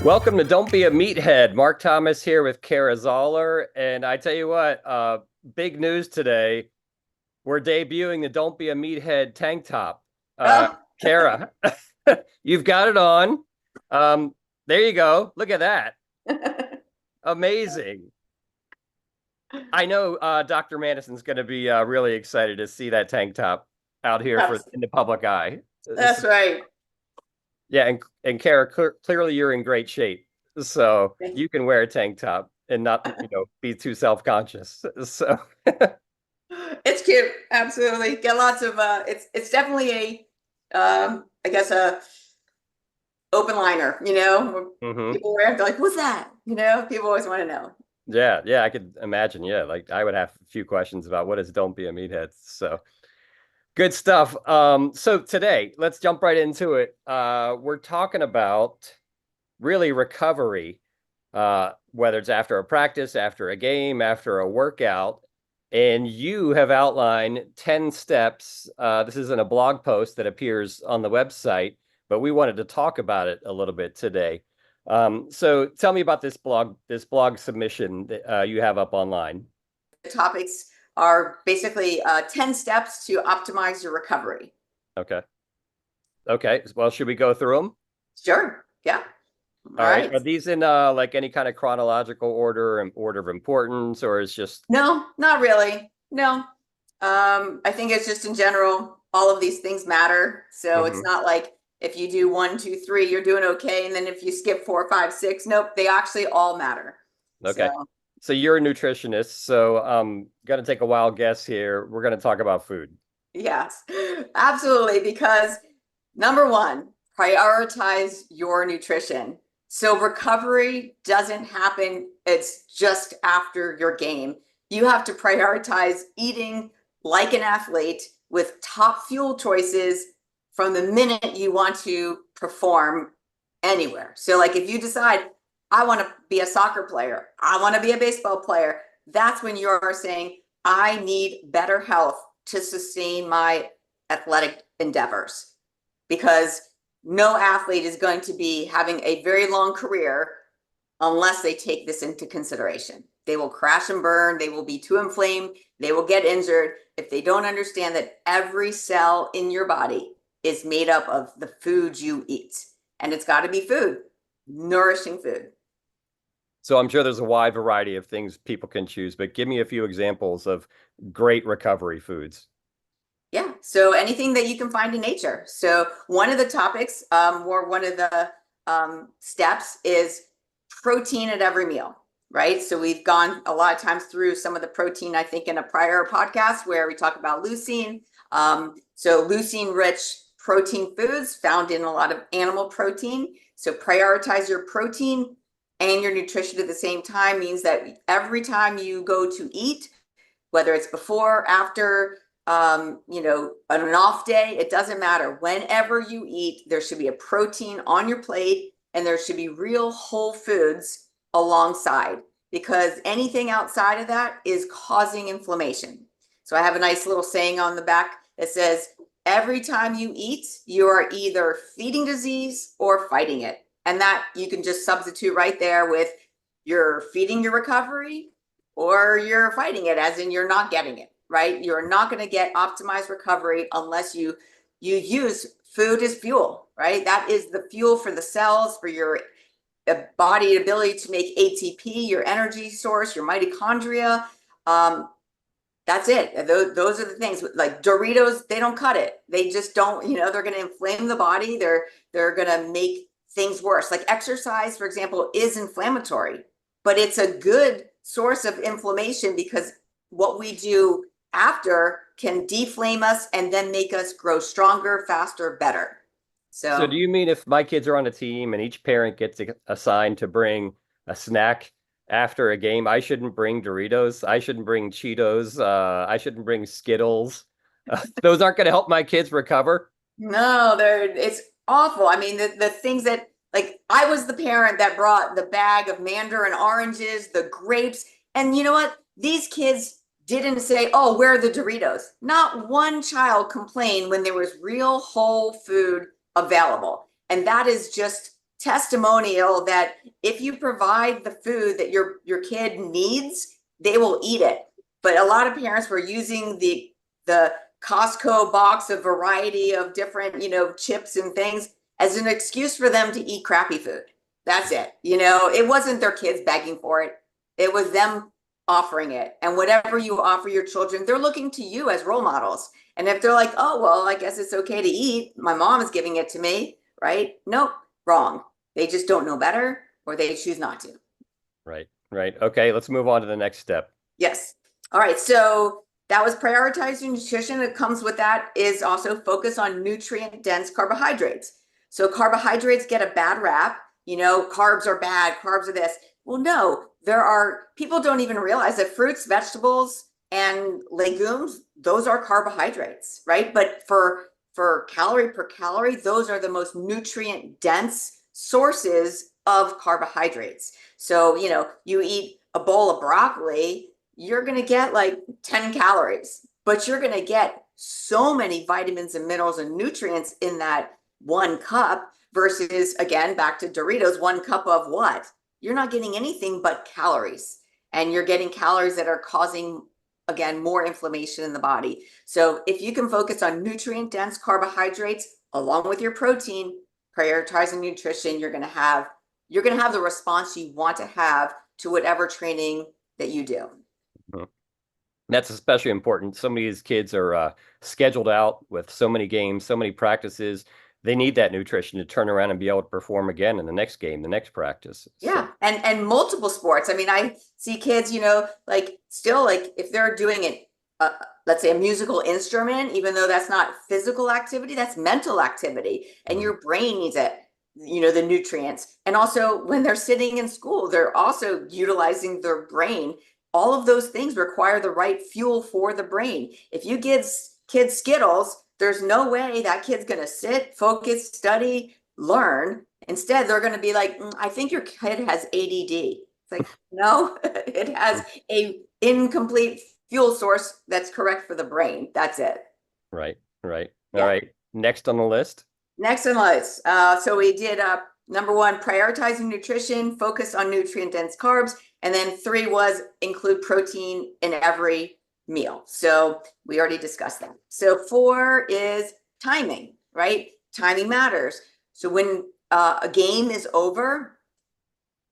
Welcome to Don't Be a Meathead. Mark Thomas here with Kara Zoller. And I tell you what, big news today. We're debuting the Don't Be a Meathead tank top. Oh, Kara, you've got it on. There you go. Look at that. Amazing. I know Dr. Madison's going to be really excited to see that tank top out here in the public eye. that's right. Yeah, and Kara, clearly you're in great shape, so you can wear a tank top and not, be too self-conscious. So, It's cute. Absolutely. Get lots of it's definitely I guess a open liner, where mhm. people wear it, they're like, what's that? People always want to know. Yeah, I could imagine. Yeah, like I would have a few questions about what is "Don't Be a Meathead." So good stuff. So today, let's jump right into it. We're talking about really recovery, whether it's after a practice, after a game, after a workout. And you have outlined 10 steps. This is in a blog post that appears on the website, but we wanted to talk about it a little bit today. So tell me about this blog submission that you have up online. The topics are basically 10 steps to optimize your recovery. Okay. Okay. Well, should we go through them? Sure. Yeah. All All right. right. Are these in like any kind of chronological order and order of importance, or is just No, not really. No. I think it's just in general, all of these things matter. So it's Mhm. not like if you do one, two, three, you're doing okay. And then if you skip four, five, six, nope, they actually all matter. Okay. So So you're a nutritionist, so I'm gonna take a wild guess here. We're gonna talk about food. yes, absolutely. Because number one, prioritize your nutrition. So recovery doesn't happen, it's just after your game. You have to prioritize eating like an athlete with top fuel choices from the minute you want to perform anywhere. So, like if you decide, I want to be a soccer player, I want to be a baseball player, that's when you're saying, I need better health to sustain my athletic endeavors, because no athlete is going to be having a very long career unless they take this into consideration. They will crash and burn, they will be too inflamed, they will get injured if they don't understand that every cell in your body is made up of the food you eat. And it's got to be food, nourishing food. So I'm sure there's a wide variety of things people can choose, but give me a few examples of great recovery foods. Yeah. So anything that you can find in nature. So one of the topics, or one of the steps, is protein at every meal, right? So we've gone a lot of times through some of the protein, I think, in a prior podcast where we talk about leucine. So leucine-rich protein foods found in a lot of animal protein. So prioritize your protein and your nutrition at the same time means that every time you go to eat, whether it's before, after, on an off day, it doesn't matter. Whenever you eat, there should be a protein on your plate and there should be real whole foods alongside, because anything outside of that is causing inflammation. So I have a nice little saying on the back that says, every time you eat, you are either feeding disease or fighting it. And that you can just substitute right there with, you're feeding your recovery or you're fighting it, as in you're not getting it, right? You're not going to get optimized recovery unless you use food as fuel, right? That is the fuel for the cells, for your body ability to make ATP, your energy source, your mitochondria. That's it. Those are the things. Like Doritos, they don't cut it. They just don't, they're going to inflame the body. They're going to make things worse. Like exercise, for example, is inflammatory, but it's a good source of inflammation because what we do after can deflame us and then make us grow stronger, faster, better. So So do you mean if my kids are on a team and each parent gets assigned to bring a snack after a game, I shouldn't bring Doritos, I shouldn't bring Cheetos, I shouldn't bring Skittles. Those aren't going to help my kids recover. no, it's awful. I mean, the things that, like, I was the parent that brought the bag of mandarin oranges, the grapes, and you know what? These kids didn't say, "Oh, where are the Doritos?" Not one child complained when there was real whole food available. And that is just testimonial that if you provide the food that your kid needs, they will eat it. But a lot of parents were using the Costco box of variety of different, chips and things as an excuse for them to eat crappy food. That's it. It wasn't their kids begging for it. It was them offering it. And whatever you offer your children, they're looking to you as role models. And if they're like, oh, well, I guess it's okay to eat, my mom is giving it to me, right? Nope, wrong. They just don't know better, or they choose not to. Right. Okay, let's move on to the next step. Yes. All right. So that was prioritizing nutrition. That comes with that is also focus on nutrient dense carbohydrates. So carbohydrates get a bad rap. Carbs are bad, carbs are this. Well, no, people don't even realize that fruits, vegetables, and legumes, those are carbohydrates, right? But for calorie per calorie, those are the most nutrient dense sources of carbohydrates. So, you eat a bowl of broccoli, you're going to get like 10 calories, but you're going to get so many vitamins and minerals and nutrients in that one cup versus, again, back to Doritos, 1 cup of what? You're not getting anything but calories, and you're getting calories that are causing, again, more inflammation in the body. So if you can focus on nutrient dense carbohydrates along with your protein, prioritizing nutrition, you're going to have the response you want to have to whatever training that you do. That's especially important. Some of these kids are scheduled out with so many games, so many practices. They need that nutrition to turn around and be able to perform again in the next game, the next practice. Yeah. So. And multiple sports. I mean, I see kids, still like if they're doing it, let's say a musical instrument, even though that's not physical activity, that's mental activity, and your brain needs it, the nutrients. And also when they're sitting in school, they're also utilizing their brain. All of those things require the right fuel for the brain. If you give kids Skittles, there's no way that kid's going to sit, focus, study, learn. Instead, they're going to be like, I think your kid has ADD. It's like, no, it has a incomplete fuel source that's correct for the brain. That's it. Right. All right. Next on the list. So we did number 1, prioritizing nutrition, focus on nutrient dense carbs. And then 3 was include protein in every meal. So we already discussed that. So 4 is timing, right? Timing matters. So when a game is over,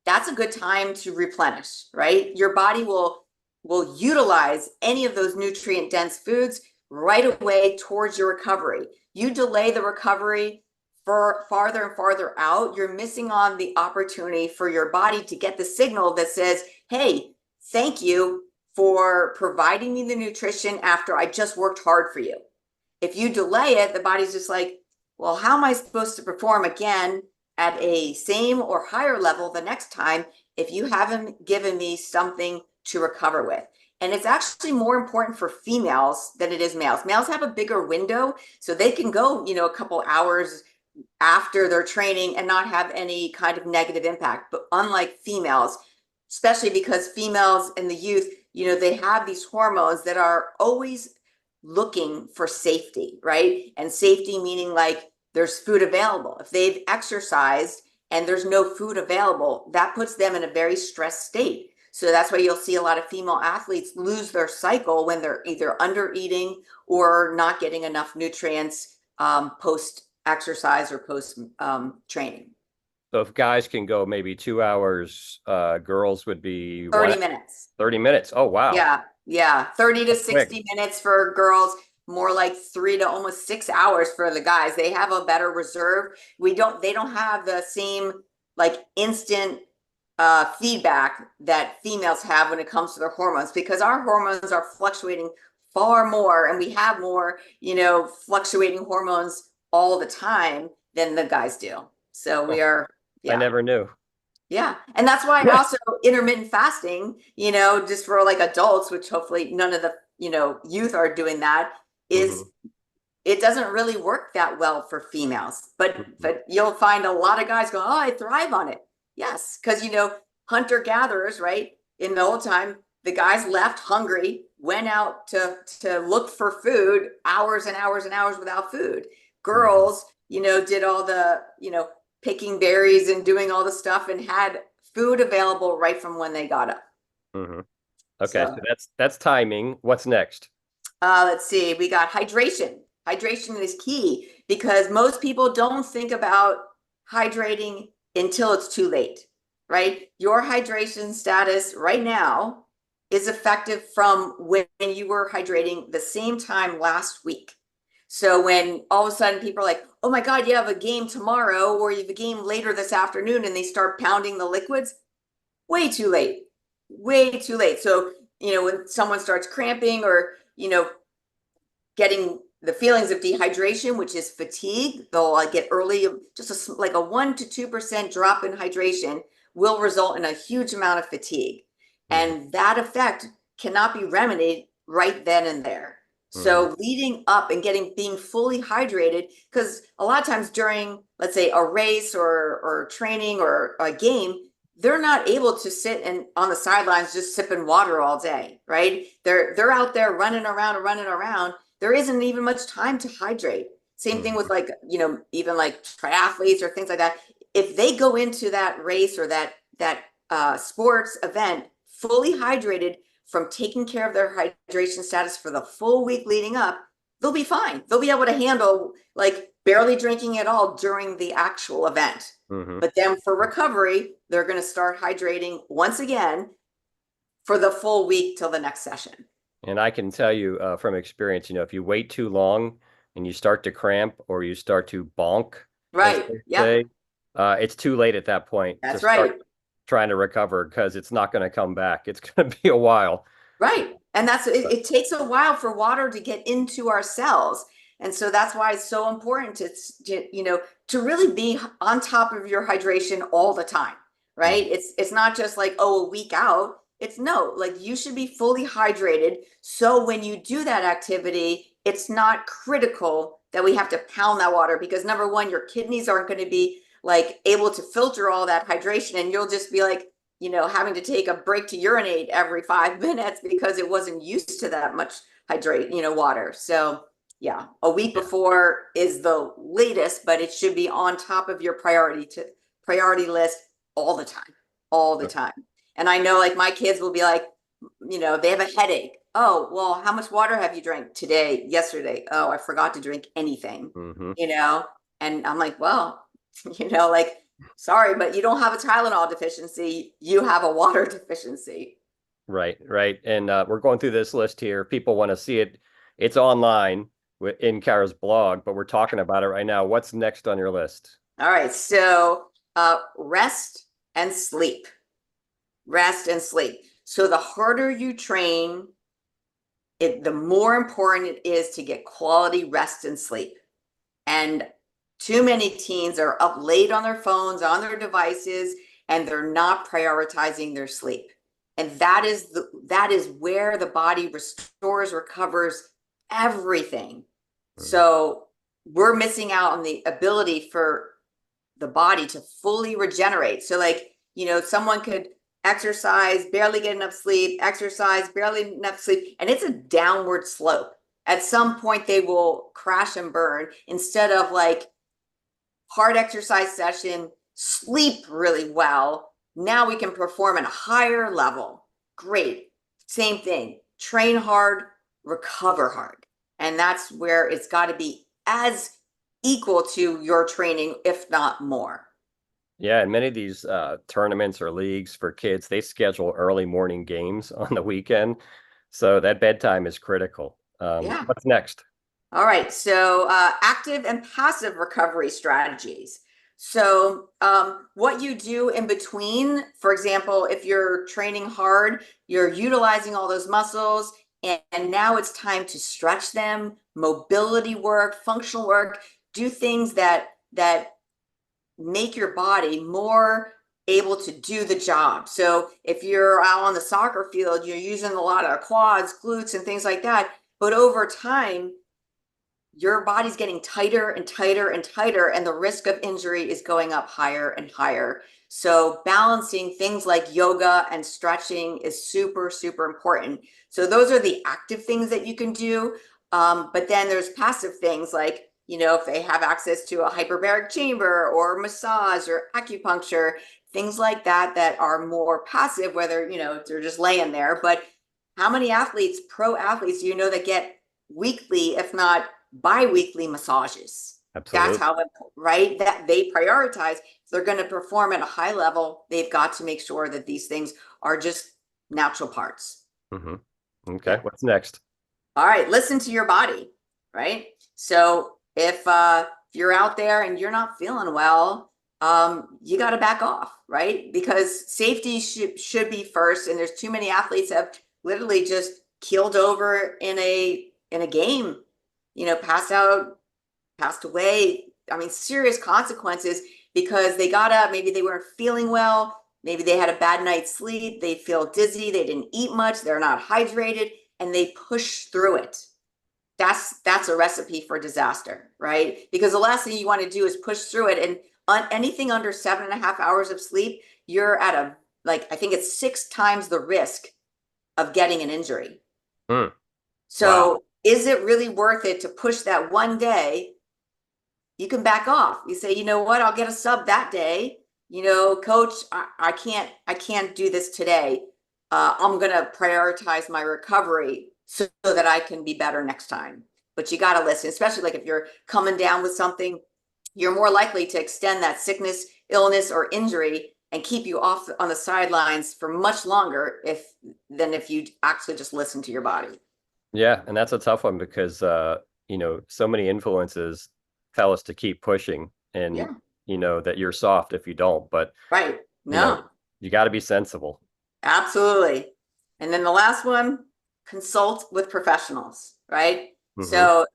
that's a good time to replenish, right? Your body will utilize any of those nutrient dense foods right away towards your recovery. You delay the recovery for farther and farther out, you're missing on the opportunity for your body to get the signal that says, hey, thank you for providing me the nutrition after I just worked hard for you. If you delay it, the body's just like, well, how am I supposed to perform again at a same or higher level the next time if you haven't given me something to recover with? And it's actually more important for females than it is males. Males have a bigger window, so they can go, a couple hours after their training and not have any kind of negative impact. But unlike females, especially because females in the youth, they have these hormones that are always looking for safety, right? And safety meaning like there's food available. If they've exercised and there's no food available, that puts them in a very stressed state. So that's why you'll see a lot of female athletes lose their cycle when they're either under eating or not getting enough nutrients post exercise or post training. So if guys can go maybe 2 hours, girls would be 30 minutes. 30 minutes. Oh, wow. Yeah. 30 to 60 quick. minutes for girls, more like 3 to almost 6 hours for the guys. They have a better reserve. They don't have the same like instant feedback that females have when it comes to their hormones, because our hormones are fluctuating far more, and we have more, fluctuating hormones all the time than the guys do. So we are. I never knew. Yeah. And that's why also intermittent fasting, just for like adults, which hopefully none of the, youth are doing that, is it doesn't really work that well for females. But you'll find a lot of guys go, oh, I thrive on it. Yes. Because, hunter-gatherers, right? In the old time, the guys left hungry, went out to look for food, hours and hours and hours without food. Girls, did all the, picking berries and doing all the stuff and had food available right from when they got up. Hmm. Okay, so So that's timing. What's next? let's see, we got hydration. Hydration is key because most people don't think about hydrating until it's too late, right? Your hydration status right now is effective from when you were hydrating the same time last week. So when all of a sudden people are like, oh my God, you have a game tomorrow or you have a game later this afternoon and they start pounding the liquids, way too late, way too late. So, when someone starts cramping or, getting the feelings of dehydration, which is fatigue, they'll get early, just like a 1 to 2% drop in hydration will result in a huge amount of fatigue. Hmm. And that effect cannot be remedied right then and there. Hmm. So leading up and being fully hydrated, because a lot of times during, let's say, a race or training or a game, they're not able to sit and on the sidelines just sipping water all day, right? They're out there running around and running around. There isn't even much time to hydrate. Same thing with Hmm. like, even like triathletes or things like that. If they go into that race or that sports event fully hydrated from taking care of their hydration status for the full week leading up, they'll be fine. They'll be able to handle like barely drinking at all during the actual event. Hmm. But then for recovery, they're going to start hydrating once again for the full week till the next session. And I can tell you from experience, if you wait too long and you start to cramp or you start to bonk, as Right. they Yep. say, it's too late at that point to That's start right. trying to recover because it's not going to come back. It's going to be a while. Right. And that's it, But, it takes a while for water to get into our cells. And so that's why it's so important to really be on top of your hydration all the time, right? mhm. It's not just like, oh, a week out. It's no, like you should be fully hydrated. So when you do that activity, it's not critical that we have to pound that water because number one, your kidneys aren't going to be like able to filter all that hydration and you'll just be like, having to take a break to urinate every 5 minutes because it wasn't used to that much water. So yeah, a week Yeah. before is the latest, but it should be on top of your priority list all the time, all the time. And I know like my kids will be like, they have a headache. Oh, well, how much water have you drank today, yesterday? Oh, I forgot to drink anything, Hmm. you know? And I'm like, well, like sorry, but you don't have a Tylenol deficiency. You have a water deficiency. Right, right. And we're going through this list here. People want to see it. It's online in Kara's blog, but we're talking about it right now. What's next on your list? All right. So rest and sleep. Rest and sleep. So the harder you train, the more important it is to get quality rest and sleep. And too many teens are up late on their phones, on their devices, and they're not prioritizing their sleep. And that is where the body restores, recovers everything. Mhm. So we're missing out on the ability for the body to fully regenerate. So like, someone could exercise, barely get enough sleep, exercise, barely enough sleep, and it's a downward slope. At some point they will crash and burn instead of like hard exercise session, sleep really well. Now we can perform at a higher level. Great. Same thing. Train hard, recover hard. And that's where it's got to be as equal to your training, if not more. Yeah, and many of these tournaments or leagues for kids, they schedule early morning games on the weekend. So that bedtime is critical. Yeah. What's next? All right. So active and passive recovery strategies. So what you do in between, for example, if you're training hard, you're utilizing all those muscles, and now it's time to stretch them, mobility work, functional work, do things that make your body more able to do the job. So if you're out on the soccer field, you're using a lot of quads, glutes, and things like that. But over time, your body's getting tighter and tighter and tighter, and the risk of injury is going up higher and higher. So balancing things like yoga and stretching is super, super important. So those are the active things that you can do. But then there's passive things like if they have access to a hyperbaric chamber or massage or acupuncture, things like that, that are more passive, whether, they're just laying there. But how many athletes, pro athletes, that get weekly, if not bi-weekly massages? Absolutely. That's how, right? That they prioritize. If they're going to perform at a high level, they've got to make sure that these things are just natural parts. Mm-hmm. Okay. What's next? All right, listen to your body, right? So if you're out there and you're not feeling well, you got to back off, right? Because safety should be first. And there's too many athletes have literally just keeled over in a game, passed out, passed away. I mean, serious consequences because they got up, maybe they weren't feeling well, maybe they had a bad night's sleep, they feel dizzy, they didn't eat much, they're not hydrated, and they push through it. That's a recipe for disaster, right? Because the last thing you want to do is push through it. And on anything under 7.5 hours of sleep, you're at I think it's 6 times the risk of getting an injury. Mm. So Wow. is it really worth it to push that one day? You can back off. You say, you know what, I'll get a sub that day. Coach, I can't do this today. I'm gonna prioritize my recovery so that I can be better next time. But you got to listen, especially like if you're coming down with something, you're more likely to extend that sickness, illness, or injury and keep you off on the sidelines for much longer than if you actually just listen to your body. Yeah, and that's a tough one because so many influences tell us to keep pushing and Yeah. that you're soft if you don't, but Right. you know, No, you got to be sensible. absolutely. And then the last one, consult with professionals, right? Mm-hmm. So,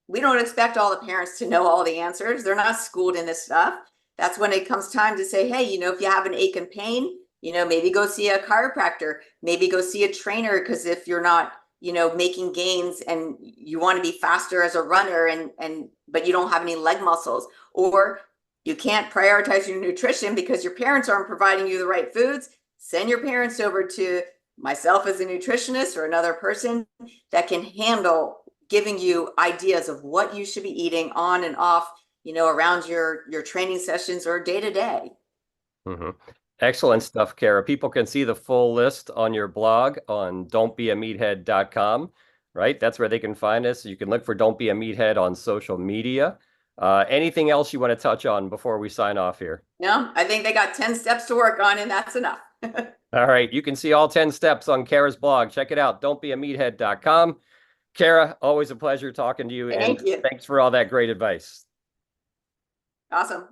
we don't expect all the parents to know all the answers. They're not schooled in this stuff. That's when it comes time to say, hey, if you have an ache and pain, maybe go see a chiropractor, maybe go see a trainer. Because if you're not, making gains and you want to be faster as a runner but you don't have any leg muscles, or you can't prioritize your nutrition because your parents aren't providing you the right foods, send your parents over to myself as a nutritionist or another person that can handle giving you ideas of what you should be eating on and off, around your training sessions or day to day. Mm-hmm. Excellent stuff, Kara. People can see the full list on your blog on don'tbeameathead.com, right? That's where they can find us. You can look for Don't Be a Meathead on social media. Anything else you want to touch on before we sign off here? No, I think they got 10 steps to work on, and that's enough. All right. You can see all 10 steps on Kara's blog. Check it out. Don'tbeameathead.com. Kara, always a pleasure talking to you. Thank And you. thanks for all that great advice. Awesome.